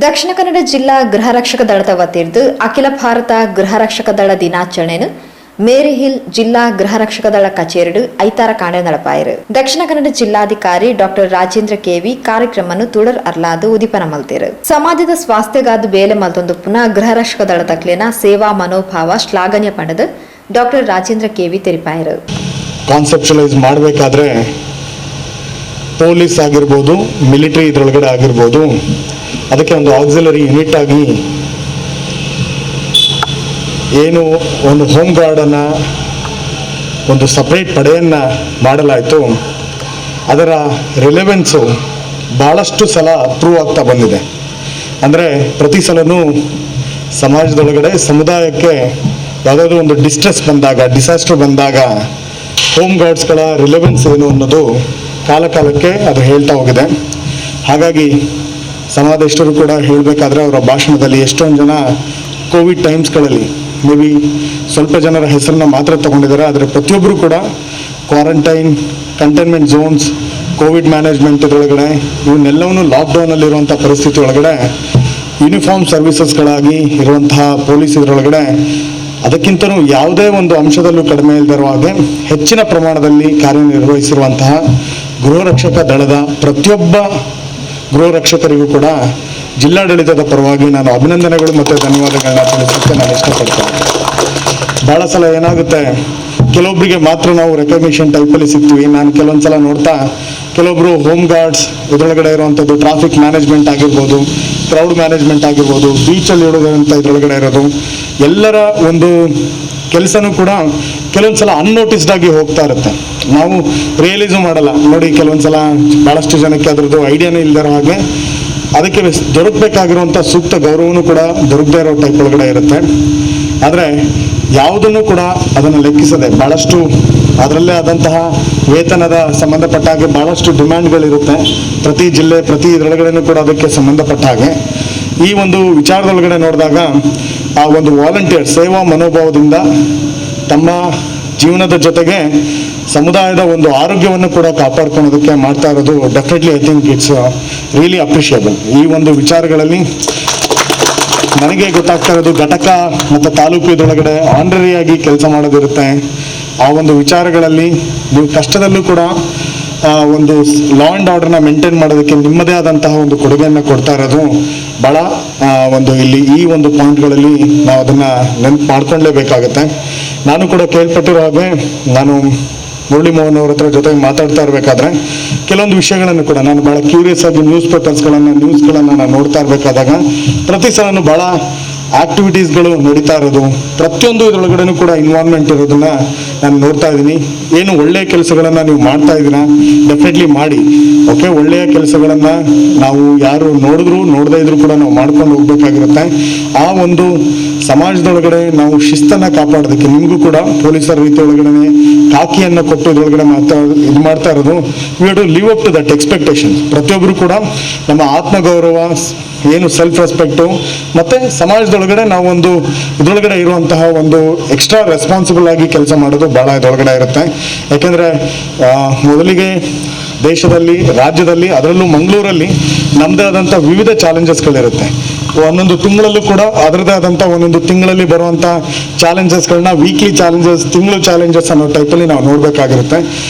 ದಕ್ಷಿಣ ಕನ್ನಡ ಜಿಲ್ಲಾ ಗೃಹ ರಕ್ಷಕ ದಳದ ವತಿಯಿಂದ ಅಖಿಲ ಭಾರತ ಗೃಹ ರಕ್ಷಕ ದಳ ದಿನಾಚರಣೆಯನ್ನು ಮೇರಿ ಹಿಲ್ ಜಿಲ್ಲಾ ಗೃಹ ರಕ್ಷಕ ದಳ ಕಚೇರಿ ಐತಾರ ಕಾಂಡ ನಡಪಾಯಿರು. ದಕ್ಷಿಣ ಕನ್ನಡ ಜಿಲ್ಲಾಧಿಕಾರಿ ಡಾಕ್ಟರ್ ರಾಜೇಂದ್ರ ಕೆವಿ ಕಾರ್ಯಕ್ರಮವನ್ನು ತುಳರ್ ಅರ್ಲಾದು ಉದಿಪನ ಮಲ್ತಿರು. ಸಮಾಜದ ಸ್ವಾಸ್ಥ್ಯಗಾದ ಬೇಲೆ ಮಲ್ತೊಂದು ಪುನಃ ಗೃಹ ರಕ್ಷಕ ದಳ ತಕ್ಲೇನ ಸೇವಾ ಮನೋಭಾವ ಶ್ಲಾಘನೀಯ ಪಡೆದು ಡಾಕ್ಟರ್ ರಾಜೇಂದ್ರ ಕೆವಿ ತೆರಿಪಾಯಿರು. ಕಾನ್ಸೆಪ್ಚುಲೈಸ್ ಮಾಡಬೇಕಾದ್ರೆ ಪೊಲೀಸ್ ಆಗಿರ್ಬೋದು, ಮಿಲಿಟರಿ ಇದರೊಳಗಡೆ ಆಗಿರ್ಬೋದು, ಅದಕ್ಕೆ ಒಂದು ಆಕ್ಸಿಲರಿ ಯೂನಿಟ್ ಆಗಿ ಏನು ಒಂದು ಹೋಮ್ ಗಾರ್ಡನ್ನು ಒಂದು ಸಪ್ರೇಟ್ ಪಡೆಯನ್ನು ಮಾಡಲಾಯಿತು. ಅದರ ರಿಲೆವೆನ್ಸು ಭಾಳಷ್ಟು ಸಲ ಪ್ರೂವ್ ಆಗ್ತಾ ಬಂದಿದೆ. ಅಂದರೆ ಪ್ರತಿ ಸಲನೂ ಸಮಾಜದೊಳಗಡೆ ಸಮುದಾಯಕ್ಕೆ ಯಾವುದಾದ್ರೂ ಒಂದು ಡಿಸ್ಟ್ರೆಸ್ ಬಂದಾಗ, ಡಿಸಾಸ್ಟರ್ ಬಂದಾಗ ಹೋಮ್ ಗಾರ್ಡ್ಸ್ಗಳ ರಿಲೆವೆನ್ಸ್ ಏನು ಅನ್ನೋದು ಕಾಲಕಾಲಕ್ಕೆ ಅದು ಹೇಳ್ತಾ ಹೋಗಿದೆ. ಹಾಗಾಗಿ ಸಮಾದೇಶರು ಕೂಡ ಹೇಳಬೇಕಾದ್ರೆ ಅವರ ಭಾಷಣದಲ್ಲಿ ಎಷ್ಟೊಂದು ಜನ ಕೋವಿಡ್ ಟೈಮ್ಸ್ಗಳಲ್ಲಿ ಮೇ ಬಿ ಸ್ವಲ್ಪ ಜನರ ಹೆಸರನ್ನ ಮಾತ್ರ ತಗೊಂಡಿದ್ದಾರೆ, ಆದರೆ ಪ್ರತಿಯೊಬ್ಬರು ಕೂಡ quarantine, containment zones, covid management ಇದರೊಳಗಡೆ ಇವನ್ನೆಲ್ಲವನ್ನೂ ಲಾಕ್ಡೌನಲ್ಲಿರುವಂಥ ಪರಿಸ್ಥಿತಿ ಒಳಗಡೆ ಯೂನಿಫಾರ್ಮ್ ಸರ್ವಿಸಸ್ಗಳಾಗಿ ಇರುವಂತಹ ಪೊಲೀಸ್ ಇದರೊಳಗಡೆ ಅದಕ್ಕಿಂತಲೂ ಯಾವುದೇ ಒಂದು ಅಂಶದಲ್ಲೂ ಕಡಿಮೆ ಇಲ್ಲದಿರುವ ಹಾಗೆ ಹೆಚ್ಚಿನ ಪ್ರಮಾಣದಲ್ಲಿ ಕಾರ್ಯನಿರ್ವಹಿಸಿರುವಂತಹ ಗೃಹ ರಕ್ಷಕ ದಳದ ಪ್ರತಿಯೊಬ್ಬ ಗೃಹ ರಕ್ಷಕರಿಗೂ ಕೂಡ ಜಿಲ್ಲಾಡಳಿತದ ಪರವಾಗಿ ನಾನು ಅಭಿನಂದನೆಗಳು ಮತ್ತು ಧನ್ಯವಾದಗಳನ್ನ ತಿಳಿಸೋಕ್ಕೆ ನಾನು ಇಷ್ಟಪಡ್ತೇನೆ. ಭಾಳ ಸಲ ಏನಾಗುತ್ತೆ, ಕೆಲವೊಬ್ಬರಿಗೆ ಮಾತ್ರ ನಾವು ರೆಕಗ್ನಿಷನ್ ಟೈಪಲ್ಲಿ ಸಿಗ್ತೀವಿ. ನಾನು ಕೆಲವೊಂದು ಸಲ ನೋಡ್ತಾ ಕೆಲವೊಬ್ಬರು ಹೋಮ್ ಗಾರ್ಡ್ಸ್ ಇದರೊಳಗಡೆ ಇರುವಂಥದ್ದು ಟ್ರಾಫಿಕ್ ಮ್ಯಾನೇಜ್ಮೆಂಟ್ ಆಗಿರ್ಬೋದು, ಕ್ರೌಡ್ ಮ್ಯಾನೇಜ್ಮೆಂಟ್ ಆಗಿರ್ಬೋದು, ಬೀಚಲ್ಲಿ ಇಡೋದಂಥ ಇದರೊಳಗಡೆ ಇರೋದು ಎಲ್ಲರ ಒಂದು ಕೆಲಸನೂ ಕೂಡ ಕೆಲವೊಂದು ಸಲ ಅನ್ನೋಟಿಸ್ಡ್ ಆಗಿ ಹೋಗ್ತಾ ಇರುತ್ತೆ. ನಾವು ರಿಯಲೈಸು ಮಾಡಲ್ಲ. ನೋಡಿ, ಕೆಲವೊಂದು ಸಲ ಭಾಳಷ್ಟು ಜನಕ್ಕೆ ಅದರದ್ದು ಐಡಿಯಾನೇ ಇಲ್ಲದಿರೋ ಹಾಗೆ ಅದಕ್ಕೆ ದೊರಕಬೇಕಾಗಿರುವಂಥ ಸೂಕ್ತ ಗೌರವನೂ ಕೂಡ ದೊರಕದೇ ಇರೋ ಟೈಪ್ ಒಳಗಡೆ ಇರುತ್ತೆ. ಆದರೆ ಯಾವುದನ್ನು ಕೂಡ ಅದನ್ನು ಲೆಕ್ಕಿಸದೆ ಭಾಳಷ್ಟು ಅದರಲ್ಲೇ ಆದಂತಹ ವೇತನದ ಸಂಬಂಧಪಟ್ಟ ಹಾಗೆ ಭಾಳಷ್ಟು ಡಿಮ್ಯಾಂಡ್ಗಳಿರುತ್ತೆ. ಪ್ರತಿ ಜಿಲ್ಲೆ, ಪ್ರತಿ ಇದರೊಳಗಡೆನೂ ಕೂಡ ಅದಕ್ಕೆ ಸಂಬಂಧಪಟ್ಟ ಹಾಗೆ ಈ ಒಂದು ವಿಚಾರದೊಳಗಡೆ ನೋಡಿದಾಗ ಆ ಒಂದು ವಾಲಂಟಿಯರ್ ಸೇವಾ ಮನೋಭಾವದಿಂದ ತಮ್ಮ ಜೀವನದ ಜೊತೆಗೆ ಸಮುದಾಯದ ಒಂದು ಆರೋಗ್ಯವನ್ನು ಕೂಡ ಕಾಪಾಡ್ಕೊಳ್ಳೋದಕ್ಕೆ ಮಾಡ್ತಾ ಇರೋದು definitely I think it's really appreciable. ಈ ಒಂದು ವಿಚಾರಗಳಲ್ಲಿ ನನಗೆ ಗೊತ್ತಾಗ್ತಾ ಇರೋದು ಘಟಕ ಮತ್ತು ತಾಲೂಕು ಇದರೊಳಗಡೆ ಆನರರಿಯಾಗಿ ಕೆಲಸ ಮಾಡೋದಿರುತ್ತೆ. ಆ ಒಂದು ವಿಚಾರಗಳಲ್ಲಿ ನೀವು ಕಷ್ಟದಲ್ಲೂ ಕೂಡ ಒಂದು ಲಾ ಆ್ಯಂಡ್ ಆರ್ಡರ್ನ ಮೇಂಟೈನ್ ಮಾಡೋದಕ್ಕೆ ನಿಮ್ಮದೇ ಆದಂತಹ ಒಂದು ಕೊಡುಗೆಯನ್ನು ಕೊಡ್ತಾ ಇರೋದು ಭಾಳ ಒಂದು ಇಲ್ಲಿ ಈ ಒಂದು ಪಾಯಿಂಟ್ಗಳಲ್ಲಿ ನಾವು ಅದನ್ನು ನೆನಪು ಮಾಡ್ಕೊಳ್ಳೇಬೇಕಾಗತ್ತೆ. ನಾನು ಕೂಡ ಕೇಳ್ಪಟ್ಟಿರೋ ಹಾಗೆ ನಾನು ಮುರಳಿ ಮೋಹನ್ ಅವ್ರ ಹತ್ರ ಜೊತೆಗೆ ಮಾತಾಡ್ತಾ ಇರಬೇಕಾದ್ರೆ ಕೆಲವೊಂದು ವಿಷಯಗಳನ್ನು ಕೂಡ ನಾನು ಭಾಳ ಕ್ಯೂರಿಯಸ್ ಆಗಿ ನ್ಯೂಸ್ಗಳನ್ನು ನಾನು ನೋಡ್ತಾ ಇರಬೇಕಾದಾಗ ಪ್ರತಿ ಸಲನೂ ಭಾಳ ಆಕ್ಟಿವಿಟೀಸ್ಗಳು ನಡೀತಾ ಇರೋದು, ಪ್ರತಿಯೊಂದು ಇದರೊಳಗಡೆನೂ ಕೂಡ ಇನ್ವಾಲ್ವ್ಮೆಂಟ್ ಇರೋದನ್ನ ನಾನು ನೋಡ್ತಾ ಇದ್ದೀನಿ. ಏನು ಒಳ್ಳೆಯ ಕೆಲಸಗಳನ್ನು ನೀವು ಮಾಡ್ತಾ ಇದ್ದೀರಾ, ಡೆಫಿನೆಟ್ಲಿ ಮಾಡಿ. ಓಕೆ, ಒಳ್ಳೆಯ ಕೆಲಸಗಳನ್ನು ನಾವು ಯಾರು ನೋಡಿದ್ರು ನೋಡದೇ ಇದ್ರು ಕೂಡ ನಾವು ಮಾಡ್ಕೊಂಡು ಹೋಗ್ಬೇಕಾಗಿರುತ್ತೆ. ಆ ಒಂದು ಸಮಾಜದೊಳಗಡೆ ನಾವು ಶಿಸ್ತನ್ನು ಕಾಪಾಡೋದಕ್ಕೆ ನಿಮಗೂ ಕೂಡ ಪೊಲೀಸರ ರೀತಿ ಒಳಗಡೆ ಕಾಕಿಯನ್ನು ಕೊಟ್ಟು ಇದರೊಳಗಡೆ ಇದು ಮಾಡ್ತಾ ಇರೋದು we have to live up to that expectation. ಪ್ರತಿಯೊಬ್ಬರು ಕೂಡ ನಮ್ಮ ಆತ್ಮಗೌರವ ಏನು ಸೆಲ್ಫ್ ರೆಸ್ಪೆಕ್ಟು ಮತ್ತು ಸಮಾಜದೊಳಗಡೆ ನಾವು ಒಂದು ಇದರೊಳಗಡೆ ಇರುವಂತಹ ಒಂದು ಎಕ್ಸ್ಟ್ರಾ ರೆಸ್ಪಾನ್ಸಿಬಲ್ ಆಗಿ ಕೆಲಸ ಮಾಡೋದು ಭಾಳ ಇದರೊಳಗಡೆ ಇರುತ್ತೆ. ಯಾಕೆಂದರೆ ಮೊದಲಿಗೆ ದೇಶದಲ್ಲಿ, ರಾಜ್ಯದಲ್ಲಿ, ಅದರಲ್ಲೂ ಮಂಗಳೂರಲ್ಲಿ ನಮ್ಮದೇ ಆದಂಥ ವಿವಿಧ ಚಾಲೆಂಜಸ್ಗಳಿರುತ್ತೆ. ಒಂದೊಂದು ತಿಂಗಳಲ್ಲೂ ಕೂಡ ಅದರದೇ ಆದಂಥ ಒಂದೊಂದು ತಿಂಗಳಲ್ಲಿ ಬರುವಂಥ ಚಾಲೆಂಜಸ್ಗಳನ್ನ ವೀಕ್ಲಿ ಚಾಲೆಂಜಸ್, ತಿಂಗಳು ಚಾಲೆಂಜಸ್ ಅನ್ನೋ ಟೈಪಲ್ಲಿ ನಾವು ನೋಡಬೇಕಾಗಿರುತ್ತೆ.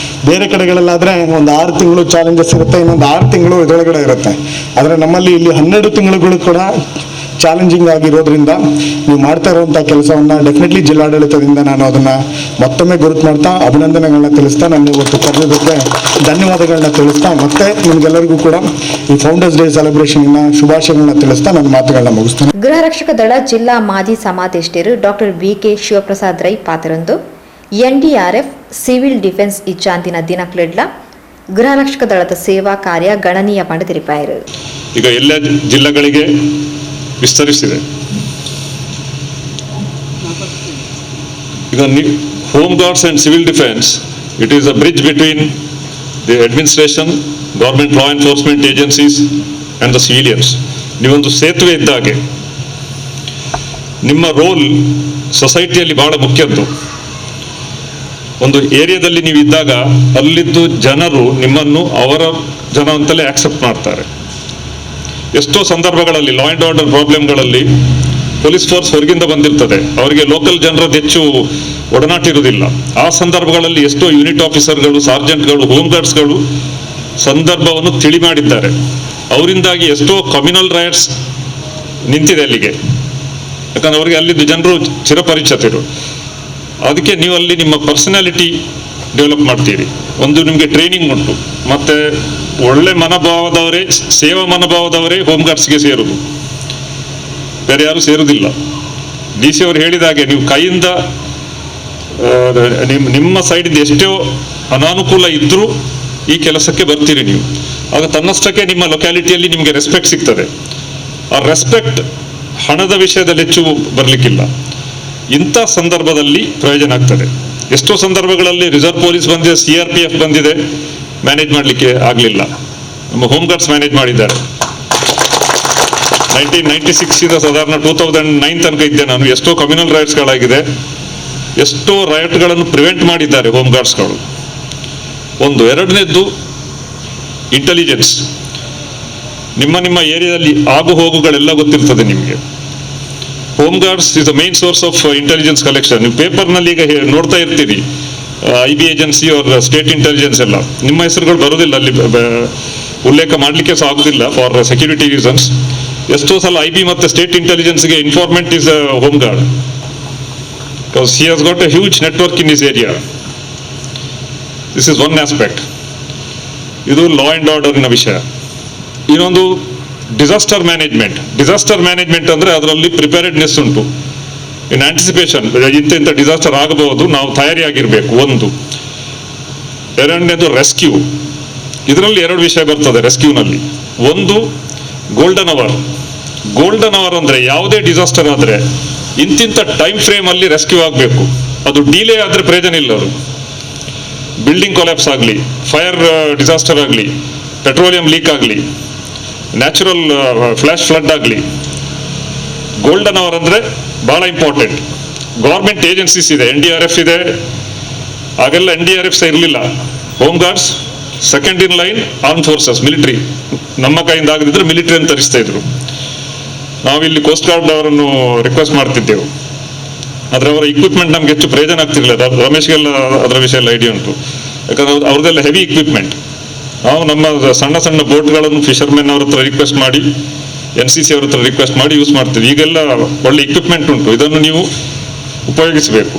ಬೇರೆ ಕಡೆಗಳಲ್ಲಾದರೆ ಒಂದು 6 ತಿಂಗಳು ಚಾಲೆಂಜಸ್ ಇರುತ್ತೆ, ಇನ್ನೊಂದು 6 ತಿಂಗಳು ಇದರೊಳಗಡೆ ಇರುತ್ತೆ. ಆದರೆ ನಮ್ಮಲ್ಲಿ ಇಲ್ಲಿ 12 ತಿಂಗಳುಗಳು ಕೂಡ ಚಾಲೆಂಜಿಂಗ್ ಆಗಿರೋದ್ರಿಂದ ನೀವು ಮಾಡ್ತಾ ಇರುವಂಥ ಕೆಲಸವನ್ನು ಡೆಫಿನೆಟ್ಲಿ ಜಿಲ್ಲಾಡಳಿತದಿಂದ ನಾನು ಅದನ್ನು ಮತ್ತೊಮ್ಮೆ ಗುರುತು ಮಾಡ್ತಾ ಅಭಿನಂದನೆಗಳನ್ನ ತಿಳಿಸ್ತಾ, ನನ್ನ ಇವತ್ತು ಕರೆದಿದ್ದಕ್ಕೆ ಧನ್ಯವಾದಗಳನ್ನ ತಿಳಿಸ್ತಾ, ಮತ್ತೆ ನಿಮಗೆಲ್ಲರಿಗೂ ಕೂಡ ಈ ಫೌಂಡರ್ಸ್ ಡೇ ಸೆಲೆಬ್ರೇಷನ್ನ ಶುಭಾಶಯಗಳನ್ನ ತಿಳಿಸ್ತಾ ನನ್ನ ಮಾತುಗಳನ್ನ ಮುಗಿಸ್ತೇನೆ. ಗೃಹ ರಕ್ಷಕ ದಳ ಜಿಲ್ಲಾ ಮಾಜಿ ಸಮಾದೇಷ್ಟರು ಡಾಕ್ಟರ್ BK ಶಿವಪ್ರಸಾದ್ ರೈ ಪಾತ್ರರಂದು NDRF ಸಿವಿಲ್ ಡಿಫೆನ್ಸ್ ಇಚ್ಚಾಂತಿನ ದಿನಕ್ಲೆಡ್ಲ ಗೃಹ ರಕ್ಷಕ ದಳದ ಸೇವಾ ಕಾರ್ಯ ಗಣನೀಯ ಪಡೆದಿರಿಪಾಯಿರು. ಈಗ ಎಲ್ಲ ಜಿಲ್ಲೆಗಳಿಗೆ ವಿಸ್ತರಿಸಿದೆ. ಈಗ home guards and civil defence, it is a bridge between the administration, government law enforcement agencies and the civilians. ನೀವೊಂದು ಸೇತುವೆ ಇದ್ದಾಗೆ. ನಿಮ್ಮ ರೋಲ್ ಸೊಸೈಟಿಯಲ್ಲಿ ಬಹಳ ಮುಖ್ಯದ್ದು. ಒಂದು ಏರಿಯಾದಲ್ಲಿ ನೀವು ಇದ್ದಾಗ ಅಲ್ಲಿದ್ದು ಜನರು ನಿಮ್ಮನ್ನು ಅವರ ಜನ ಅಂತಲೇ ಆಕ್ಸೆಪ್ಟ್ ಮಾಡ್ತಾರೆ. ಎಷ್ಟೋ ಸಂದರ್ಭಗಳಲ್ಲಿ ಲಾ ಆ್ಯಂಡ್ ಆರ್ಡರ್ ಪ್ರಾಬ್ಲಮ್ಗಳಲ್ಲಿ ಪೊಲೀಸ್ ಫೋರ್ಸ್ ಹೊರಗಿಂದ ಬಂದಿರ್ತದೆ, ಅವರಿಗೆ ಲೋಕಲ್ ಜನರದ್ದು ಹೆಚ್ಚು ಒಡನಾಟ ಇರುವುದಿಲ್ಲ. ಆ ಸಂದರ್ಭಗಳಲ್ಲಿ ಎಷ್ಟೋ ಯೂನಿಟ್ ಆಫೀಸರ್ಗಳು, ಸಾರ್ಜೆಂಟ್ಗಳು, ಹೋಮ್ ಗಾರ್ಡ್ಸ್ಗಳು ಸಂದರ್ಭವನ್ನು ತಿಳಿ ಮಾಡಿದ್ದಾರೆ. ಅವರಿಂದಾಗಿ ಎಷ್ಟೋ ಕಮ್ಯುನಲ್ ರೈಟ್ಸ್ ನಿಂತಿದೆ ಅಲ್ಲಿಗೆ, ಯಾಕಂದ್ರೆ ಅವರಿಗೆ ಅಲ್ಲಿದ್ದು ಜನರು ಚಿರಪರಿಚಿತರು. ಅದಕ್ಕೆ ನೀವು ಅಲ್ಲಿ ನಿಮ್ಮ ಪರ್ಸನಾಲಿಟಿ ಡೆವಲಪ್ ಮಾಡ್ತೀರಿ. ಒಂದು ನಿಮಗೆ ಟ್ರೈನಿಂಗ್ ಉಂಟು, ಮತ್ತೆ ಒಳ್ಳೆ ಮನೋಭಾವದವರೇ, ಸೇವಾ ಮನೋಭಾವದವರೇ ಹೋಮ್ ಗಾರ್ಡ್ಸ್ಗೆ ಸೇರುವುದು, ಬೇರೆ ಯಾರು ಸೇರುವುದಿಲ್ಲ. ಡಿ ಸಿ ಅವರು ಹೇಳಿದ ಹಾಗೆ ನೀವು ಕೈಯಿಂದ ನಿಮ್ಮ ಸೈಡಿಂದ ಎಷ್ಟೋ ಅನಾನುಕೂಲ ಇದ್ದರೂ ಈ ಕೆಲಸಕ್ಕೆ ಬರ್ತೀರಿ ನೀವು. ಆಗ ತನ್ನಷ್ಟಕ್ಕೆ ನಿಮ್ಮ ಲೊಕ್ಯಾಲಿಟಿಯಲ್ಲಿ ನಿಮಗೆ ರೆಸ್ಪೆಕ್ಟ್ ಸಿಗ್ತದೆ. ಆ ರೆಸ್ಪೆಕ್ಟ್ ಹಣದ ವಿಷಯದಲ್ಲಿ ಹೆಚ್ಚು ಬರಲಿಕ್ಕಿಲ್ಲ. ಇಂಥ ಸಂದರ್ಭದಲ್ಲಿ ಪ್ರಯೋಜನ ಆಗ್ತದೆ. ಎಷ್ಟೋ ಸಂದರ್ಭಗಳಲ್ಲಿ ರಿಸರ್ವ್ ಪೊಲೀಸ್ ಬಂದಿದೆ, CRPF ಬಂದಿದೆ, ಮ್ಯಾನೇಜ್ ಮಾಡಲಿಕ್ಕೆ ಆಗಲಿಲ್ಲ. ನಮ್ಮ ಹೋಮ್ ಗಾರ್ಡ್ಸ್ ಮ್ಯಾನೇಜ್ ಮಾಡಿದ್ದಾರೆ. 1996 ಸಾಧಾರಣ 2009 ತನಕ ಇದ್ದೆ ನಾನು. ಎಷ್ಟೋ ಕಮ್ಯುನಲ್ ರೈಟ್ಸ್ಗಳಾಗಿದೆ, ಎಷ್ಟೋ ರೈಟ್ಗಳನ್ನು ಪ್ರಿವೆಂಟ್ ಮಾಡಿದ್ದಾರೆ ಹೋಮ್ ಗಾರ್ಡ್ಸ್ಗಳು. ಒಂದು. ಎರಡನೇದ್ದು ಇಂಟೆಲಿಜೆನ್ಸ್. ನಿಮ್ಮ ಏರಿಯಾದಲ್ಲಿ ಆಗು ಹೋಗುಗಳೆಲ್ಲ ಗೊತ್ತಿರ್ತದೆ ನಿಮಗೆ. Home guards is the main source of intelligence collection. ನೀವು ಪೇಪರ್ನಲ್ಲಿ ಈಗ ನೋಡ್ತಾ ಇರ್ತೀರಿ, IB ಏಜೆನ್ಸಿ ಅವ್ರ ಸ್ಟೇಟ್ ಇಂಟೆಲಿಜೆನ್ಸ್ ಎಲ್ಲ, ನಿಮ್ಮ ಹೆಸರುಗಳು ಬರೋದಿಲ್ಲ ಅಲ್ಲಿ, ಉಲ್ಲೇಖ ಮಾಡಲಿಕ್ಕೆ ಸಹ ಆಗೋದಿಲ್ಲ ಫಾರ್ ಸೆಕ್ಯೂರಿಟಿ ರೀಸನ್ಸ್. ಎಷ್ಟೋ ಸಲ IB ಮತ್ತು ಸ್ಟೇಟ್ ಇಂಟೆಲಿಜೆನ್ಸ್ಗೆ informant is a home guard, because he has got a huge network in his area. This is one aspect. ಇದು ಲಾ ಆ್ಯಂಡ್ ಆರ್ಡರ್ನ ವಿಷಯ. ಇನ್ನೊಂದು ಡಿಸಾಸ್ಟರ್ ಮ್ಯಾನೇಜ್ಮೆಂಟ್. ಡಿಸಾಸ್ಟರ್ ಮ್ಯಾನೇಜ್ಮೆಂಟ್ ಅಂದರೆ ಅದರಲ್ಲಿ ಪ್ರಿಪೇರ್ಡ್ನೆಸ್ ಉಂಟು, ಇನ್ ಆಂಟಿಸಿಪೇಷನ್. ಇಂಥ ಡಿಸಾಸ್ಟರ್ ಆಗಬಹುದು, ನಾವು ತಯಾರಿಯಾಗಿರಬೇಕು. ಒಂದು. ಎರಡನೇದು ರೆಸ್ಕ್ಯೂ. ಇದರಲ್ಲಿ ಎರಡು ವಿಷಯ ಬರ್ತದೆ ರೆಸ್ಕ್ಯೂನಲ್ಲಿ. ಒಂದು ಗೋಲ್ಡನ್ ಅವರ್. ಗೋಲ್ಡನ್ ಅವರ್ ಅಂದರೆ ಯಾವುದೇ ಡಿಸಾಸ್ಟರ್ ಆದರೆ ಇಂತಿಂಥ ಟೈಮ್ ಫ್ರೇಮಲ್ಲಿ ರೆಸ್ಕ್ಯೂ ಆಗಬೇಕು. ಅದು ಡಿಲೇ ಆದರೆ ಪ್ರಯೋಜನ ಇಲ್ಲ. ಅದು ಬಿಲ್ಡಿಂಗ್ ಕೊಲ್ಯಾಪ್ಸ್ ಆಗಲಿ, ಫೈರ್ ಡಿಸಾಸ್ಟರ್ ಆಗಲಿ, ಪೆಟ್ರೋಲಿಯಂ ಲೀಕ್ ಆಗಲಿ, ನ್ಯಾಚುರಲ್ ಫ್ಲಾಶ್ ಫ್ಲಡ್ ಆಗಲಿ, ಗೋಲ್ಡನ್ ಅವರ್ ಅಂದರೆ ಭಾಳ ಇಂಪಾರ್ಟೆಂಟ್. ಗೌರ್ಮೆಂಟ್ ಏಜೆನ್ಸೀಸ್ ಇದೆ, NDRF ಇದೆ. ಆಗೆಲ್ಲ NDRF ಸಹ ಇರಲಿಲ್ಲ. Home guards, second in line, arm forces, military. ನಮ್ಮ ಕೈಯಿಂದ ಆಗದಿದ್ರೆ ಮಿಲಿಟರಿಯನ್ನು ತರಿಸ್ತಾ ಇದ್ರು. ನಾವಿಲ್ಲಿ ಕೋಸ್ಟ್ ಗಾರ್ಡ್ ಅವರನ್ನು ರಿಕ್ವೆಸ್ಟ್ ಮಾಡ್ತಿದ್ದೆವು, ಆದರೆ ಅವರ ಇಕ್ವಿಪ್ಮೆಂಟ್ ನಮ್ಗೆ ಹೆಚ್ಚು ಪ್ರಯೋಜನ ಆಗ್ತಿರ್ಲಿಲ್ಲ. ರಮೇಶ್ಗೆಲ್ಲ ಅದರ ವಿಷಯ ಎಲ್ಲ ಐಡಿಯಾ ಉಂಟು, ಯಾಕಂದ್ರೆ ಅವ್ರದ್ದೆಲ್ಲ ಹೆವಿ ಇಕ್ವಿಪ್ಮೆಂಟ್. ನಾವು ನಮ್ಮ ಸಣ್ಣ ಸಣ್ಣ ಬೋಟ್ಗಳನ್ನು ಫಿಶರ್ಮೆನ್ ಅವ್ರ ಹತ್ರ ರಿಕ್ವೆಸ್ಟ್ ಮಾಡಿ, NCC ಅವ್ರ ಹತ್ರ ರಿಕ್ವೆಸ್ಟ್ ಮಾಡಿ ಯೂಸ್ ಮಾಡ್ತೀವಿ. ಈಗೆಲ್ಲ ಒಳ್ಳೆ ಇಕ್ವಿಪ್ಮೆಂಟ್ ಉಂಟು, ಇದನ್ನು ನೀವು ಉಪಯೋಗಿಸಬೇಕು.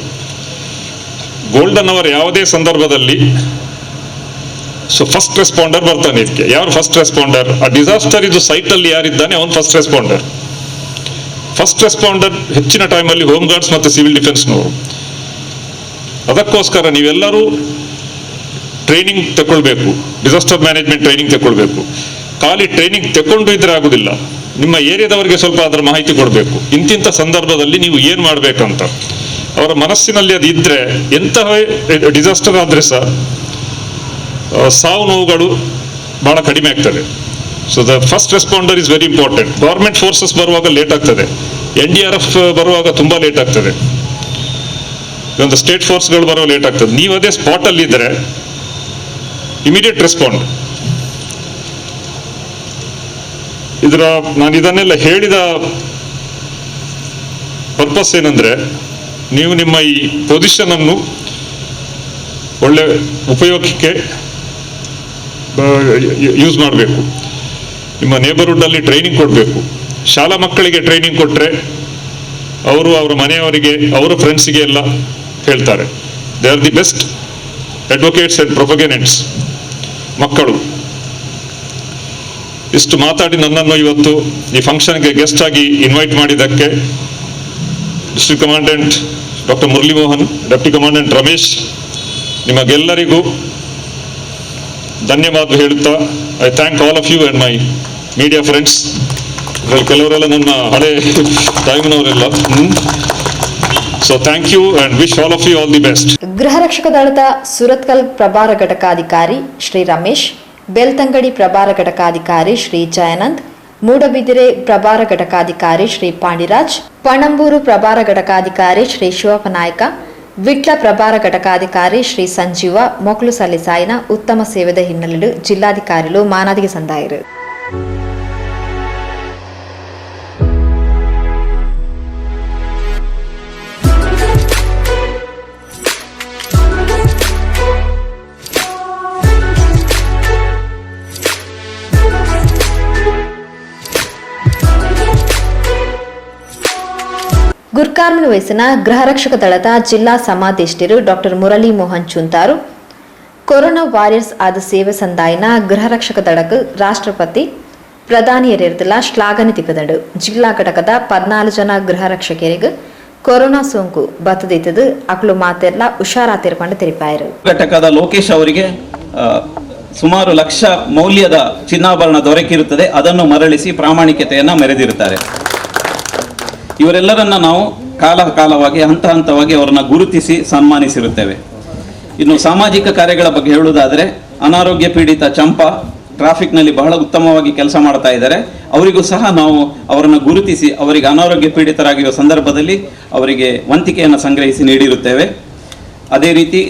ಗೋಲ್ಡನ್ ಅವರ್ ಯಾವುದೇ ಸಂದರ್ಭದಲ್ಲಿ ಫಸ್ಟ್ ರೆಸ್ಪಾಂಡರ್ ಬರ್ತಾನೆ ಇದಕ್ಕೆ. ಯಾರು ಫಸ್ಟ್ ರೆಸ್ಪಾಂಡರ್? ಆ ಡಿಸಾಸ್ಟರ್ ಇದು ಸೈಟಲ್ಲಿ ಯಾರಿದ್ದಾನೆ ಅವನು ಫಸ್ಟ್ ರೆಸ್ಪಾಂಡರ್. ಫಸ್ಟ್ ರೆಸ್ಪಾಂಡರ್ ಹೆಚ್ಚಿನ ಟೈಮಲ್ಲಿ ಹೋಮ್ ಗಾರ್ಡ್ಸ್ ಮತ್ತು ಸಿವಿಲ್ ಡಿಫೆನ್ಸ್ನವರು. ಅದಕ್ಕೋಸ್ಕರ ನೀವೆಲ್ಲರೂ ಟ್ರೈನಿಂಗ್ ತಗೊಳ್ಬೇಕು, ಡಿಸಾಸ್ಟರ್ ಮ್ಯಾನೇಜ್ಮೆಂಟ್ ಟ್ರೈನಿಂಗ್ ತಗೊಳ್ಬೇಕು. ಖಾಲಿ ಟ್ರೈನಿಂಗ್ ತಗೊಂಡು ಇದ್ರೆ ಆಗುದಿಲ್ಲ, ನಿಮ್ಮ ಏರಿಯಾದವರಿಗೆ ಸ್ವಲ್ಪ ಅದರ ಮಾಹಿತಿ ಕೊಡಬೇಕು. ಇಂತಿಂಥ ಸಂದರ್ಭದಲ್ಲಿ ನೀವು ಏನು ಮಾಡಬೇಕಂತ ಅವರ ಮನಸ್ಸಿನಲ್ಲಿ ಅದು ಇದ್ದರೆ ಎಂತಹ ಡಿಸಾಸ್ಟರ್ ಆದರೆ ಸಹ ಸಾವು ನೋವುಗಳು ಭಾಳ ಕಡಿಮೆ ಆಗ್ತದೆ. So the first responder is very important. Government forces ಬರುವಾಗ ಲೇಟ್ ಆಗ್ತದೆ, NDRF ಬರುವಾಗ ತುಂಬ ಲೇಟ್ ಆಗ್ತದೆ, ಒಂದು ಸ್ಟೇಟ್ ಫೋರ್ಸ್ಗಳು ಬರುವಾಗ ಲೇಟ್ ಆಗ್ತದೆ. ನೀವು ಅದೇ ಸ್ಪಾಟಲ್ಲಿ ಇದ್ದರೆ ಇಮಿಡಿಯೇಟ್ ರೆಸ್ಪಾಂಡ್. ನಾನು ಇದನ್ನೆಲ್ಲ ಹೇಳಿದ ಪರ್ಪಸ್ ಏನಂದ್ರೆ, ನೀವು ನಿಮ್ಮ ಈ ಪೊಸಿಷನ್ ಅನ್ನು ಒಳ್ಳೆ ಉಪಯೋಗಕ್ಕೆ ಯೂಸ್ ಮಾಡಬೇಕು. ನಿಮ್ಮ ನೇಬರ್ಹುಡ್ಡಲ್ಲಿ ಟ್ರೈನಿಂಗ್ ಕೊಡಬೇಕು. ಶಾಲಾ ಮಕ್ಕಳಿಗೆ ಟ್ರೈನಿಂಗ್ ಕೊಟ್ಟರೆ ಅವರು ಅವರ ಮನೆಯವರಿಗೆ, ಅವರ ಫ್ರೆಂಡ್ಸಿಗೆ ಎಲ್ಲ ಹೇಳ್ತಾರೆ. They are the best advocates and propagandists ಮಕ್ಕಳು. ಇಷ್ಟು ಮಾತಾಡಿ ನನ್ನನ್ನು ಇವತ್ತು ಈ ಫಂಕ್ಷನ್ಗೆ ಗೆಸ್ಟ್ ಆಗಿ ಇನ್ವೈಟ್ ಮಾಡಿದ್ದಕ್ಕೆ district commandant doctor Murali Mohan, deputy commandant Ramesh, ನಿಮಗೆಲ್ಲರಿಗೂ ಧನ್ಯವಾದ ಹೇಳುತ್ತಾ, I thank all of you and my media friends. ಇದರಲ್ಲಿ ಕೆಲವರೆಲ್ಲ ನನ್ನ ಹಳೆ ಟೈಮ್ನವರೆಲ್ಲ. So thank you and wish all of you all the best. ಗೃಹ ರಕ್ಷಕ ದಳದ ಸುರತ್ಕಲ್ ಪ್ರಭಾರ ಘಟಕಾಧಿಕಾರಿ ಶ್ರೀ ರಮೇಶ್, ಬೆಳ್ತಂಗಡಿ ಪ್ರಭಾರ ಘಟಕಾಧಿಕಾರಿ ಶ್ರೀ ಜಯಾನಂದ್, ಮೂಡಬಿದಿರೆ ಪ್ರಭಾರ ಘಟಕಾಧಿಕಾರಿ ಶ್ರೀ ಪಾಂಡಿರಾಜ್, ಪಣಂಬೂರು ಪ್ರಭಾರ ಘಟಕಾಧಿಕಾರಿ ಶ್ರೀ ಶಿವಪ್ಪನಾಯಕ, ವಿಟ್ಲ ಪ್ರಭಾರ ಘಟಕಾಧಿಕಾರಿ ಶ್ರೀ ಸಂಜೀವ ಮೊಕ್ಲು ಸಲ್ಲಿಸಾಯಿನ ಉತ್ತಮ ಸೇವೆದ ಹಿನ್ನೆಲೆಯಲ್ಲಿ ಜಿಲ್ಲಾಧಿಕಾರಿಗಳು ಮಾನಾದಿಗೆ ಸಂದಾಯಿರು. ಹದಿನಾರನೇ ವಯಸ್ಸಿನ ಗೃಹರಕ್ಷಕ ದಳದ ಜಿಲ್ಲಾ ಸಮಾದೇಷ್ಟಿರು doctor Murali Mohan Chuntaru corona warriors ಆದ ಸೇವೆ ಸಂದಾಯಿನ ಗೃಹರಕ್ಷಕ ದಳಕ್ಕೆ ರಾಷ್ಟ್ರಪತಿ ಪ್ರಧಾನಿಯರಿರ್ದಲ ಶ್ಲಾಘನೆ ತಿಕ್ಕದಡು. ಜಿಲ್ಲಾ ಘಟಕದ 14 ಜನ ಗೃಹರಕ್ಷಕರಿಗೆ ಕೊರೋನಾ ಸೋಂಕು ಬತ್ತದಿತ್ತದು ಅಕ್ಲು ಮಾತೆಲ್ಲ ಹುಷಾರಾತಿರ್ಕೊಂಡು ತಿರುಪಾಯರು. ಘಟಕದ ಲೋಕೇಶ್ ಅವರಿಗೆ ಸುಮಾರು ಲಕ್ಷ ಮೌಲ್ಯದ ಚಿನ್ನಾಭರಣ ದೊರಕಿರುತ್ತದೆ, ಅದನ್ನು ಮರಳಿಸಿ ಪ್ರಾಮಾಣಿಕತೆಯನ್ನು ಮೆರೆದಿರುತ್ತಾರೆ. ಇವರೆಲ್ಲರನ್ನ ನಾವು ಕಾಲವಾಗಿ ಹಂತ ಹಂತವಾಗಿ ಅವರನ್ನ ಗುರುತಿಸಿ ಸನ್ಮಾನಿಸಿರುತ್ತೇವೆ. ಇನ್ನು ಸಾಮಾಜಿಕ ಕಾರ್ಯಗಳ ಬಗ್ಗೆ ಹೇಳುವುದಾದರೆ, ಅನಾರೋಗ್ಯ ಪೀಡಿತ ಚಂಪಾ ಟ್ರಾಫಿಕ್ನಲ್ಲಿ ಬಹಳ ಉತ್ತಮವಾಗಿ ಕೆಲಸ ಮಾಡ್ತಾ ಇದ್ದಾರೆ. ಅವರಿಗೂ ಸಹ ನಾವು ಅವರನ್ನು ಗುರುತಿಸಿ ಅವರಿಗೆ ಅನಾರೋಗ್ಯ ಪೀಡಿತರಾಗಿರುವ ಸಂದರ್ಭದಲ್ಲಿ ಅವರಿಗೆ ವಂತಿಕೆಯನ್ನು ಸಂಗ್ರಹಿಸಿ ನೀಡಿರುತ್ತೇವೆ. ಅದೇ ರೀತಿ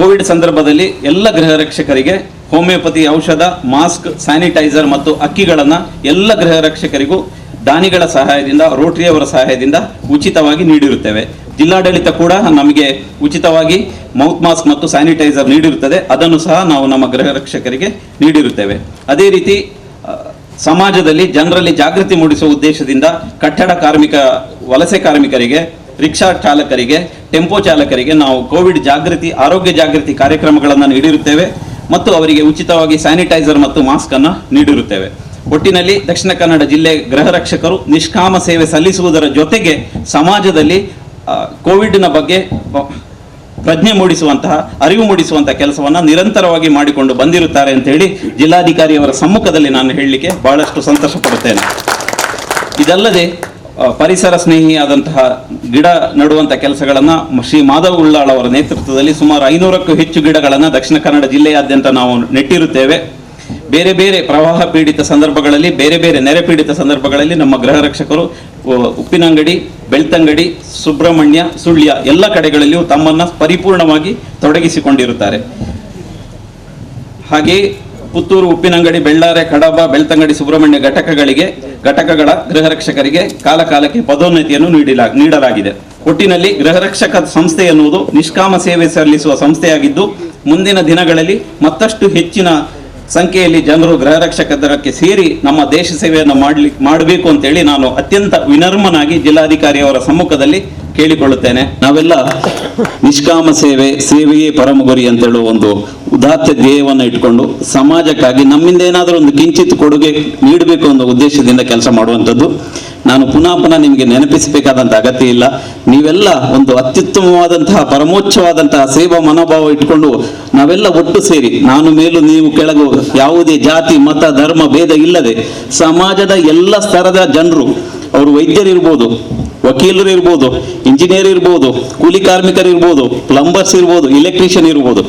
ಕೋವಿಡ್ ಸಂದರ್ಭದಲ್ಲಿ ಎಲ್ಲ ಗೃಹರಕ್ಷಕರಿಗೆ ಹೋಮಿಯೋಪತಿ ಔಷಧ, ಮಾಸ್ಕ್, ಸ್ಯಾನಿಟೈಸರ್ ಮತ್ತು ಅಕ್ಕಿಗಳನ್ನು ಎಲ್ಲ ಗೃಹರಕ್ಷಕರಿಗೂ ದಾನಿಗಳ ಸಹಾಯದಿಂದ, ರೋಟರಿಯವರ ಸಹಾಯದಿಂದ ಉಚಿತವಾಗಿ ನೀಡಿರುತ್ತೇವೆ. ಜಿಲ್ಲಾಡಳಿತ ಕೂಡ ನಮಗೆ ಉಚಿತವಾಗಿ ಮೌತ್ ಮಾಸ್ಕ್ ಮತ್ತು ಸ್ಯಾನಿಟೈಸರ್ ನೀಡಿರುತ್ತದೆ, ಅದನ್ನು ಸಹ ನಾವು ನಮ್ಮ ಗೃಹರಕ್ಷಕರಿಗೆ ನೀಡಿರುತ್ತೇವೆ. ಅದೇ ರೀತಿ ಸಮಾಜದಲ್ಲಿ ಜನರಲ್ಲಿ ಜಾಗೃತಿ ಮೂಡಿಸುವ ಉದ್ದೇಶದಿಂದ ಕಟ್ಟಡ ಕಾರ್ಮಿಕ, ವಲಸೆ ಕಾರ್ಮಿಕರಿಗೆ, ರಿಕ್ಷಾ ಚಾಲಕರಿಗೆ, ಟೆಂಪೋ ಚಾಲಕರಿಗೆ ನಾವು ಕೋವಿಡ್ ಜಾಗೃತಿ, ಆರೋಗ್ಯ ಜಾಗೃತಿ ಕಾರ್ಯಕ್ರಮಗಳನ್ನು ನೀಡಿರುತ್ತೇವೆ ಮತ್ತು ಅವರಿಗೆ ಉಚಿತವಾಗಿ ಸ್ಯಾನಿಟೈಸರ್ ಮತ್ತು ಮಾಸ್ಕ್ ಅನ್ನು ನೀಡಿರುತ್ತೇವೆ. ಒಟ್ಟಿನಲ್ಲಿ ದಕ್ಷಿಣ ಕನ್ನಡ ಜಿಲ್ಲೆ ಗೃಹರಕ್ಷಕರು ನಿಷ್ಕಾಮ ಸೇವೆ ಸಲ್ಲಿಸುವುದರ ಜೊತೆಗೆ ಸಮಾಜದಲ್ಲಿ ಕೋವಿಡ್ನ ಬಗ್ಗೆ ಪ್ರಜ್ಞೆ ಮೂಡಿಸುವಂತಹ, ಅರಿವು ಮೂಡಿಸುವಂತಹ ಕೆಲಸವನ್ನು ನಿರಂತರವಾಗಿ ಮಾಡಿಕೊಂಡು ಬಂದಿರುತ್ತಾರೆ ಅಂತ ಹೇಳಿ ಜಿಲ್ಲಾಧಿಕಾರಿಯವರ ಸಮ್ಮುಖದಲ್ಲಿ ನಾನು ಹೇಳಲಿಕ್ಕೆ ಬಹಳಷ್ಟು ಸಂತೋಷ ಪಡುತ್ತೇನೆ. ಇದಲ್ಲದೆ ಪರಿಸರ ಸ್ನೇಹಿಯಾದಂತಹ ಗಿಡ ನೆಡುವಂಥ ಕೆಲಸಗಳನ್ನು ಶ್ರೀ ಮಾಧವ್ ಉಳ್ಳಾಳ್ ಅವರ ನೇತೃತ್ವದಲ್ಲಿ ಸುಮಾರು 500ಕ್ಕೂ ಹೆಚ್ಚು ಗಿಡಗಳನ್ನು ದಕ್ಷಿಣ ಕನ್ನಡ ಜಿಲ್ಲೆಯಾದ್ಯಂತ ನಾವು ನೆಟ್ಟಿರುತ್ತೇವೆ. ಬೇರೆ ಬೇರೆ ಪ್ರವಾಹ ಪೀಡಿತ ಸಂದರ್ಭಗಳಲ್ಲಿ, ಬೇರೆ ಬೇರೆ ನೆರೆ ಪೀಡಿತ ಸಂದರ್ಭಗಳಲ್ಲಿ ನಮ್ಮ ಗೃಹರಕ್ಷಕರು ಉಪ್ಪಿನಂಗಡಿ, ಬೆಳ್ತಂಗಡಿ, ಸುಬ್ರಹ್ಮಣ್ಯ, ಸುಳ್ಯ ಎಲ್ಲ ಕಡೆಗಳಲ್ಲಿಯೂ ತಮ್ಮನ್ನು ಪರಿಪೂರ್ಣವಾಗಿ ತೊಡಗಿಸಿಕೊಂಡಿರುತ್ತಾರೆ. ಹಾಗೆಯೇ ಪುತ್ತೂರು, ಉಪ್ಪಿನಂಗಡಿ, ಬೆಳ್ಳಾರೆ, ಕಡಬ, ಬೆಳ್ತಂಗಡಿ, ಸುಬ್ರಹ್ಮಣ್ಯ ಘಟಕಗಳ ಗೃಹರಕ್ಷಕರಿಗೆ ಕಾಲಕಾಲಕ್ಕೆ ಪದೋನ್ನತಿಯನ್ನು ನೀಡಲಾಗಿದೆ. ಒಟ್ಟಿನಲ್ಲಿ ಗೃಹರಕ್ಷಕ ಸಂಸ್ಥೆ ಎನ್ನುವುದು ನಿಷ್ಕಾಮ ಸೇವೆ ಸಲ್ಲಿಸುವ ಸಂಸ್ಥೆಯಾಗಿದ್ದು, ಮುಂದಿನ ದಿನಗಳಲ್ಲಿ ಮತ್ತಷ್ಟು ಹೆಚ್ಚಿನ ಸಂಖ್ಯೆಯಲ್ಲಿ ಜನರು ಗೃಹರಕ್ಷಕ ದಳಕ್ಕೆ ಸೇರಿ ನಮ್ಮ ದೇಶ ಸೇವೆಯನ್ನು ಮಾಡಬೇಕು ಅಂತೇಳಿ ನಾನು ಅತ್ಯಂತ ವಿನಮ್ರನಾಗಿ ಜಿಲ್ಲಾಧಿಕಾರಿಯವರ ಸಮ್ಮುಖದಲ್ಲಿ ಕೇಳಿಕೊಳ್ಳುತ್ತೇನೆ. ನಾವೆಲ್ಲ ನಿಷ್ಕಾಮ ಸೇವೆಯೇ ಪರಮ ಗುರಿ ಅಂತ ಹೇಳುವ ಒಂದು ಉದಾತ್ತ ಧ್ಯೇಯವನ್ನು ಇಟ್ಕೊಂಡು ಸಮಾಜಕ್ಕಾಗಿ ನಮ್ಮಿಂದ ಏನಾದರೂ ಒಂದು ಕಿಂಚಿತ್ ಕೊಡುಗೆ ನೀಡಬೇಕು ಅನ್ನೋ ಉದ್ದೇಶದಿಂದ ಕೆಲಸ ಮಾಡುವಂಥದ್ದು. ನಾನು ಪುನಃ ನಿಮಗೆ ನೆನಪಿಸಬೇಕಾದಂಥ ಅಗತ್ಯ ಇಲ್ಲ. ನೀವೆಲ್ಲ ಒಂದು ಅತ್ಯುತ್ತಮವಾದಂತಹ, ಪರಮೋಚ್ಚವಾದಂತಹ ಸೇವಾ ಮನೋಭಾವ ಇಟ್ಕೊಂಡು ನಾವೆಲ್ಲ ಒಟ್ಟು ಸೇರಿ, ನಾನು ಮೇಲೂ ನೀವು ಕೆಳಗು, ಯಾವುದೇ ಜಾತಿ, ಮತ, ಧರ್ಮ ಭೇದ ಇಲ್ಲದೆ ಸಮಾಜದ ಎಲ್ಲ ಸ್ತರದ ಜನರು, ಅವರು ವೈದ್ಯರಿರ್ಬೋದು, ವಕೀಲರು ಇರ್ಬೋದು, ಇಂಜಿನಿಯರ್ ಇರ್ಬೋದು, ಕೂಲಿ ಕಾರ್ಮಿಕರು ಇರ್ಬೋದು, ಪ್ಲಂಬರ್ಸ್ ಇರ್ಬೋದು, ಇಲೆಕ್ಟ್ರಿಷಿಯನ್ ಇರ್ಬೋದು,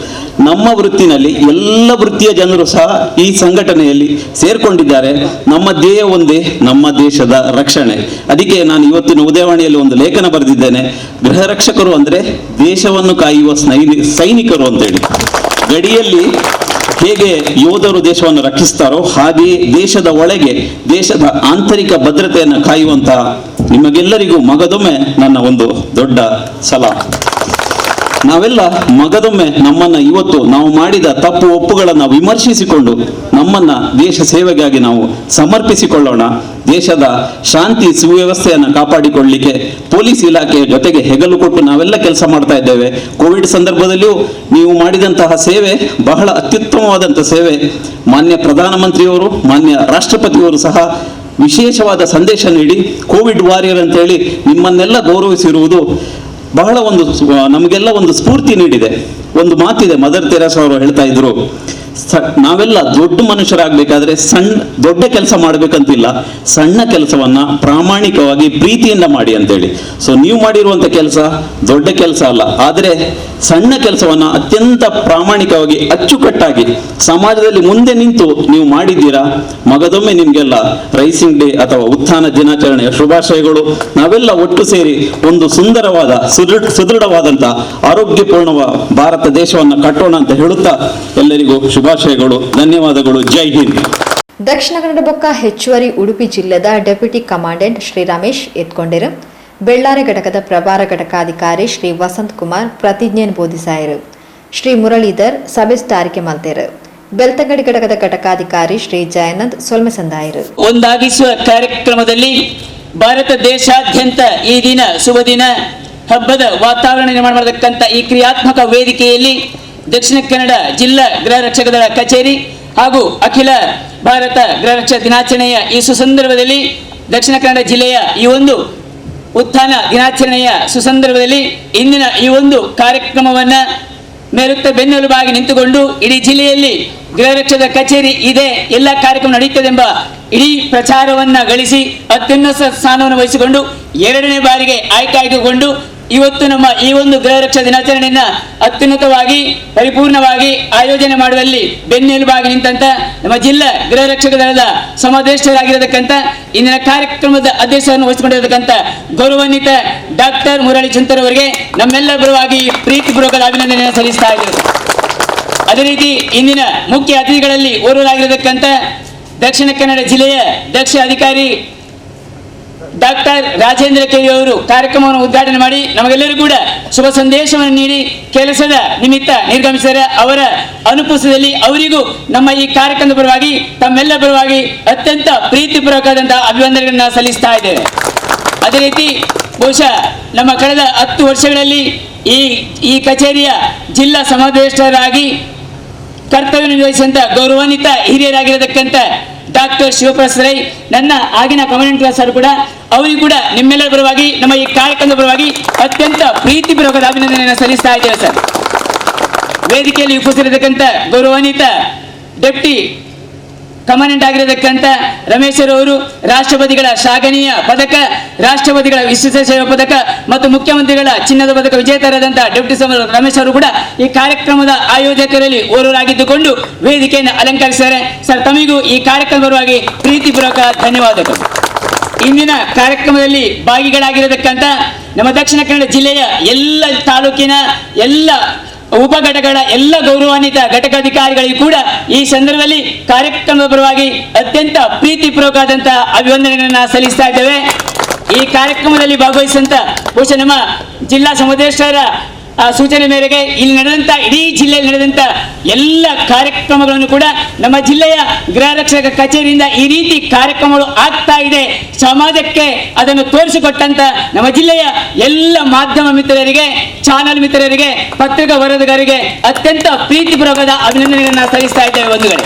ನಮ್ಮ ವೃತ್ತಿನಲ್ಲಿ ಎಲ್ಲ ವೃತ್ತಿಯ ಜನರು ಸಹ ಈ ಸಂಘಟನೆಯಲ್ಲಿ ಸೇರ್ಕೊಂಡಿದ್ದಾರೆ. ನಮ್ಮ ಧ್ಯೇಯ ಒಂದೇ, ನಮ್ಮ ದೇಶದ ರಕ್ಷಣೆ. ಅದಕ್ಕೆ ನಾನು ಇವತ್ತಿನ ಉದಯವಾಣಿಯಲ್ಲಿ ಒಂದು ಲೇಖನ ಬರೆದಿದ್ದೇನೆ. ಗೃಹರಕ್ಷಕರು ಅಂದರೆ ದೇಶವನ್ನು ಕಾಯುವ ಸೈನಿಕರು ಅಂತೇಳಿ. ಗಡಿಯಲ್ಲಿ ಹೇಗೆ ಯೋಧರು ದೇಶವನ್ನು ರಕ್ಷಿಸ್ತಾರೋ ಹಾಗೆಯೇ ದೇಶದ ಒಳಗೆ ದೇಶದ ಆಂತರಿಕ ಭದ್ರತೆಯನ್ನು ಕಾಯುವಂತಹ ನಿಮಗೆಲ್ಲರಿಗೂ ಮಗದೊಮ್ಮೆ ನನ್ನ ಒಂದು ದೊಡ್ಡ ಸಲಾ. ನಾವೆಲ್ಲ ಮಗದೊಮ್ಮೆ ನಮ್ಮನ್ನ ಇವತ್ತು ನಾವು ಮಾಡಿದ ತಪ್ಪು ಒಪ್ಪುಗಳನ್ನು ವಿಮರ್ಶಿಸಿಕೊಂಡು ನಮ್ಮನ್ನ ದೇಶ ಸೇವೆಗಾಗಿ ನಾವು ಸಮರ್ಪಿಸಿಕೊಳ್ಳೋಣ. ದೇಶದ ಶಾಂತಿ ಸುವ್ಯವಸ್ಥೆಯನ್ನು ಕಾಪಾಡಿಕೊಳ್ಳಲಿಕ್ಕೆ ಪೊಲೀಸ್ ಇಲಾಖೆಯ ಜೊತೆಗೆ ಹೆಗಲು ಕೊಟ್ಟು ನಾವೆಲ್ಲ ಕೆಲಸ ಮಾಡ್ತಾ ಇದ್ದೇವೆ. ಕೋವಿಡ್ ಸಂದರ್ಭದಲ್ಲಿಯೂ ನೀವು ಮಾಡಿದಂತಹ ಸೇವೆ ಬಹಳ ಅತ್ಯುತ್ತಮವಾದಂಥ ಸೇವೆ. ಮಾನ್ಯ ಪ್ರಧಾನಮಂತ್ರಿಯವರು, ಮಾನ್ಯ ರಾಷ್ಟ್ರಪತಿಯವರು ಸಹ ವಿಶೇಷವಾದ ಸಂದೇಶ ನೀಡಿ ಕೋವಿಡ್ ವಾರಿಯರ್ ಅಂತೇಳಿ ನಿಮ್ಮನ್ನೆಲ್ಲ ಗೌರವಿಸಿರುವುದು ಬಹಳ ಒಂದು ನಮಗೆಲ್ಲ ಒಂದು ಸ್ಫೂರ್ತಿ ನೀಡಿದೆ. ಒಂದು ಮಾತಿದೆ, ಮದರ್ ತೆರೇಸಾ ಅವರು ಹೇಳ್ತಾ ಇದ್ರು, ನಾವೆಲ್ಲ ದೊಡ್ಡ ಮನುಷ್ಯರಾಗಬೇಕಾದ್ರೆ ದೊಡ್ಡ ಕೆಲಸ ಮಾಡಬೇಕಂತಿಲ್ಲ, ಸಣ್ಣ ಕೆಲಸವನ್ನ ಪ್ರಾಮಾಣಿಕವಾಗಿ ಪ್ರೀತಿಯಿಂದ ಮಾಡಿ ಅಂತೇಳಿ. ಸೊ ನೀವು ಮಾಡಿರುವಂಥ ಕೆಲಸ ದೊಡ್ಡ ಕೆಲಸ ಅಲ್ಲ, ಆದರೆ ಸಣ್ಣ ಕೆಲಸವನ್ನ ಅತ್ಯಂತ ಪ್ರಾಮಾಣಿಕವಾಗಿ ಅಚ್ಚುಕಟ್ಟಾಗಿ ಸಮಾಜದಲ್ಲಿ ಮುಂದೆ ನಿಂತು ನೀವು ಮಾಡಿದ್ದೀರಾ. ಮಗದೊಮ್ಮೆ ನಿಮ್ಗೆಲ್ಲ ರೈಸಿಂಗ್ ಡೇ ಅಥವಾ ಉತ್ಥಾನ ದಿನಾಚರಣೆಯ ಶುಭಾಶಯಗಳು. ನಾವೆಲ್ಲ ಒಟ್ಟು ಸೇರಿ ಒಂದು ಸುಂದರವಾದ, ಸುದೃಢವಾದಂಥ, ಆರೋಗ್ಯಪೂರ್ಣ ಭಾರತ ದೇಶವನ್ನು ಕಟ್ಟೋಣ ಅಂತ ಹೇಳುತ್ತಾ ಎಲ್ಲರಿಗೂ ಶುಭಾಶಯಗಳು, ಧನ್ಯವಾದಗಳು. ಜೈ ಹಿಂದ್. ದಕ್ಷಿಣ ಕನ್ನಡ ಬೊಕ್ಕ ಹೆಚ್ಚುವರಿ ಉಡುಪಿ ಜಿಲ್ಲೆದ ಡೆಪ್ಯೂಟಿ ಕಮಾಂಡೆಂಟ್ ಶ್ರೀ ರಮೇಶ್ ಎತ್ಕೊಂಡಿರು. ಬೆಳ್ಳಾರೆ ಘಟಕದ ಪ್ರಭಾರ ಘಟಕಾಧಿಕಾರಿ ಶ್ರೀ ವಸಂತ್ ಕುಮಾರ್ ಪ್ರತಿಜ್ಞೆಯನ್ನು ಬೋಧಿಸಾಯರು. ಶ್ರೀ ಮುರಳೀಧರ್ ಸಭೆ ಸ್ಟಾರಿಕೆ ಮಲ್ತೇರು. ಬೆಳ್ತಂಗಡಿ ಘಟಕದ ಘಟಕಾಧಿಕಾರಿ ಶ್ರೀ ಜಯನಂದ್ ಸೊಲ್ಮೆ ಸಂದಾಯರು. ಒಂದಾಗಿಸುವ ಕಾರ್ಯಕ್ರಮದಲ್ಲಿ ಭಾರತ ದೇಶಾದ್ಯಂತ ಈ ದಿನ ಶುಭ ದಿನ ಹಬ್ಬದ ವಾತಾವರಣ ನಿರ್ಮಾಣ ಮಾಡತಕ್ಕಂಥ ಈ ಕ್ರಿಯಾತ್ಮಕ ವೇದಿಕೆಯಲ್ಲಿ ದಕ್ಷಿಣ ಕನ್ನಡ ಜಿಲ್ಲಾ ಗೃಹ ರಕ್ಷಕ ದಳ ಕಚೇರಿ ಹಾಗೂ ಅಖಿಲ ಭಾರತ ಗೃಹ ರಕ್ಷಕ ದಿನಾಚರಣೆಯ ಈ ಸುಸಂದರ್ಭದಲ್ಲಿ ದಕ್ಷಿಣ ಕನ್ನಡ ಜಿಲ್ಲೆಯ ಈ ಒಂದು ಉತ್ಥಾನ ದಿನಾಚರಣೆಯ ಸುಸಂದರ್ಭದಲ್ಲಿ ಇಂದಿನ ಈ ಒಂದು ಕಾರ್ಯಕ್ರಮವನ್ನ ಮೇರುತ್ತ ಬೆನ್ನೆಲುಬಾಗಿ ನಿಂತುಕೊಂಡು ಇಡೀ ಜಿಲ್ಲೆಯಲ್ಲಿ ಗೃಹ ರಕ್ಷಕ ಕಚೇರಿ ಇದೆ, ಎಲ್ಲ ಕಾರ್ಯಕ್ರಮ ನಡೆಯುತ್ತದೆಂಬ ಇಡೀ ಪ್ರಚಾರವನ್ನ ಗಳಿಸಿ ಅತ್ಯುನ್ನತ ಸ್ಥಾನವನ್ನು ವಹಿಸಿಕೊಂಡು 2ನೇ ಬಾರಿಗೆ ಆಯ್ಕೆಯಾಗಿಕೊಂಡು ಇವತ್ತು ನಮ್ಮ ಈ ಒಂದು ಗೃಹ ರಕ್ಷಾ ದಿನಾಚರಣೆಯನ್ನ ಅತ್ಯುನ್ನತವಾಗಿ ಪರಿಪೂರ್ಣವಾಗಿ ಆಯೋಜನೆ ಮಾಡುವಲ್ಲಿ ಬೆನ್ನೆಲುಬಾಗಿ ನಿಂತಂತ ನಮ್ಮ ಜಿಲ್ಲಾ ಗೃಹ ರಕ್ಷಕ ದಳದ ಸಮಾದೇಶರಾಗಿರತಕ್ಕಂಥ ಇಂದಿನ ಕಾರ್ಯಕ್ರಮದ ಅಧ್ಯಕ್ಷರನ್ನು ವಹಿಸಿಕೊಂಡಿರತಕ್ಕಂಥ ಗೌರವಾನ್ವಿತ ಡಾಕ್ಟರ್ ಮುರಳಿ ಚುಂತರ್ ಅವರಿಗೆ ನಮ್ಮೆಲ್ಲರ ಪರವಾಗಿ ಪ್ರೀತಿಪೂರ್ವಕದ ಅಭಿನಂದನೆಯನ್ನು ಸಲ್ಲಿಸ್ತಾ ಇದ್ದೇವೆ. ಅದೇ ರೀತಿ ಇಂದಿನ ಮುಖ್ಯ ಅತಿಥಿಗಳಲ್ಲಿ ಓರ್ವರಾಗಿರತಕ್ಕಂಥ ದಕ್ಷಿಣ ಕನ್ನಡ ಜಿಲ್ಲೆಯ ದಕ್ಷ ಅಧಿಕಾರಿ ಡಾಕ್ಟರ್ ರಾಜೇಂದ್ರ ಕೆವಿ ಅವರು ಕಾರ್ಯಕ್ರಮವನ್ನು ಉದ್ಘಾಟನೆ ಮಾಡಿ ನಮಗೆಲ್ಲರೂ ಕೂಡ ಶುಭ ಸಂದೇಶವನ್ನು ನೀಡಿ ಕೆಲಸದ ನಿಮಿತ್ತ ನಿರ್ಗಮಿಸಿದರೆ ಅವರ ಅನುಪಸ್ಥಿತಿಯಲ್ಲಿ ಅವರಿಗೂ ನಮ್ಮ ಈ ಕಾರ್ಯಕ್ರಮದ ಪರವಾಗಿ ತಮ್ಮೆಲ್ಲ ಪರವಾಗಿ ಅತ್ಯಂತ ಪ್ರೀತಿಪೂರ್ವಕವಾದಂತಹ ಅಭಿವಂದನೆಗಳನ್ನು ಸಲ್ಲಿಸ್ತಾ ಇದ್ದೇವೆ. ಅದೇ ರೀತಿ ಬಹುಶಃ ನಮ್ಮ ಕಳೆದ 10 ವರ್ಷಗಳಲ್ಲಿ ಈ ಕಚೇರಿಯ ಜಿಲ್ಲಾ ಸಮಾದೇಶರಾಗಿ ಕರ್ತವ್ಯ ನಿರ್ವಹಿಸಿದಂತ ಗೌರವಾನ್ವಿತ ಹಿರಿಯರಾಗಿರತಕ್ಕಂಥ ಡಾಕ್ಟರ್ ಶಿವಪ್ರಸಾದ್ ರೈ, ನನ್ನ ಆಗಿನ ಕಮಾಂಡೆಂಟ್ ಕ್ಲಾಸ್ ಅವರು ಕೂಡ ಅವರಿಗೂ ಕೂಡ ನಿಮ್ಮೆಲ್ಲರ ಪರವಾಗಿ ನಮ್ಮ ಈ ಕಾರ್ಯಕ್ರಮದ ಪರವಾಗಿ ಅತ್ಯಂತ ಪ್ರೀತಿಪೂರ್ವಕದ ಅಭಿನಂದನೆಯನ್ನು ಸಲ್ಲಿಸ್ತಾ ಇದ್ದೇವೆ ಸರ್. ವೇದಿಕೆಯಲ್ಲಿ ಉಪಸ್ಥಿತರಿರತಕ್ಕಂಥ ಗೌರವಾನ್ವಿತ ಡೆಪ್ಟಿ ಕಮಾಂಡೆಂಟ್ ಆಗಿರತಕ್ಕಂಥ ರಮೇಶ್ ಅವರು ರಾಷ್ಟ್ರಪತಿಗಳ ಶ್ಲಾಘನೀಯ ಪದಕ, ರಾಷ್ಟ್ರಪತಿಗಳ ವಿಶಿಷ್ಟ ಸೇವಾ ಪದಕ ಮತ್ತು ಮುಖ್ಯಮಂತ್ರಿಗಳ ಚಿನ್ನದ ಪದಕ ವಿಜೇತರಾದಂತಹ ಡೆಪ್ಟಿ ರಮೇಶ್ ಅವರು ಕೂಡ ಈ ಕಾರ್ಯಕ್ರಮದ ಆಯೋಜಕರಲ್ಲಿ ಓರ್ವರಾಗಿದ್ದುಕೊಂಡು ವೇದಿಕೆಯನ್ನು ಅಲಂಕರಿಸಿದ್ದಾರೆ. ಸರ್, ತಮಗೂ ಈ ಕಾರ್ಯಕ್ರಮದ ಪರವಾಗಿ ಪ್ರೀತಿಪೂರ್ವಕ ಧನ್ಯವಾದಗಳು. ಇಂದಿನ ಕಾರ್ಯಕ್ರಮದಲ್ಲಿ ಭಾಗಿಗಳಾಗಿರತಕ್ಕಂಥ ನಮ್ಮ ದಕ್ಷಿಣ ಕನ್ನಡ ಜಿಲ್ಲೆಯ ಎಲ್ಲ ತಾಲೂಕಿನ ಎಲ್ಲ ಉಪಘಟಕಗಳ ಎಲ್ಲ ಗೌರವಾನ್ವಿತ ಘಟಕಾಧಿಕಾರಿಗಳಿಗೂ ಕೂಡ ಈ ಸಂದರ್ಭದಲ್ಲಿ ಕಾರ್ಯಕ್ರಮದ ಪರವಾಗಿ ಅತ್ಯಂತ ಪ್ರೀತಿಪೂರ್ವಕವಾದಂತಹ ಅಭಿವಂದನೆಗಳನ್ನು ಸಲ್ಲಿಸ್ತಾ ಇದ್ದೇವೆ. ಈ ಕಾರ್ಯಕ್ರಮದಲ್ಲಿ ಭಾಗವಹಿಸಿದಂತ ಬಹುಶಃ ನಮ್ಮ ಜಿಲ್ಲಾ ಸಮಾದೇಶರ ಸೂಚನೆ ಮೇರೆಗೆ ಇಲ್ಲಿ ನಡೆದಂತ ಇಡೀ ಜಿಲ್ಲೆಯಲ್ಲಿ ನಡೆದಂತ ಎಲ್ಲ ಕಾರ್ಯಕ್ರಮಗಳನ್ನು ಕೂಡ ನಮ್ಮ ಜಿಲ್ಲೆಯ ಗೃಹ ರಕ್ಷಕ ಕಚೇರಿಯಿಂದ ಈ ರೀತಿ ಕಾರ್ಯಕ್ರಮಗಳು ಆಗ್ತಾ ಇದೆ ಸಮಾಜಕ್ಕೆ ಅದನ್ನು ತೋರಿಸಿಕೊಟ್ಟಂತ ನಮ್ಮ ಜಿಲ್ಲೆಯ ಎಲ್ಲ ಮಾಧ್ಯಮ ಮಿತ್ರರಿಗೆ, ಚಾನಲ್ ಮಿತ್ರರಿಗೆ, ಪತ್ರಿಕಾ ವರದಿಗಾರರಿಗೆ ಅತ್ಯಂತ ಪ್ರೀತಿಪೂರ್ವಕದ ಅಭಿನಂದನೆಗಳನ್ನು ಸಲ್ಲಿಸ್ತಾ ಇದ್ದೇವೆ ಬಂಧುಗಳೇ.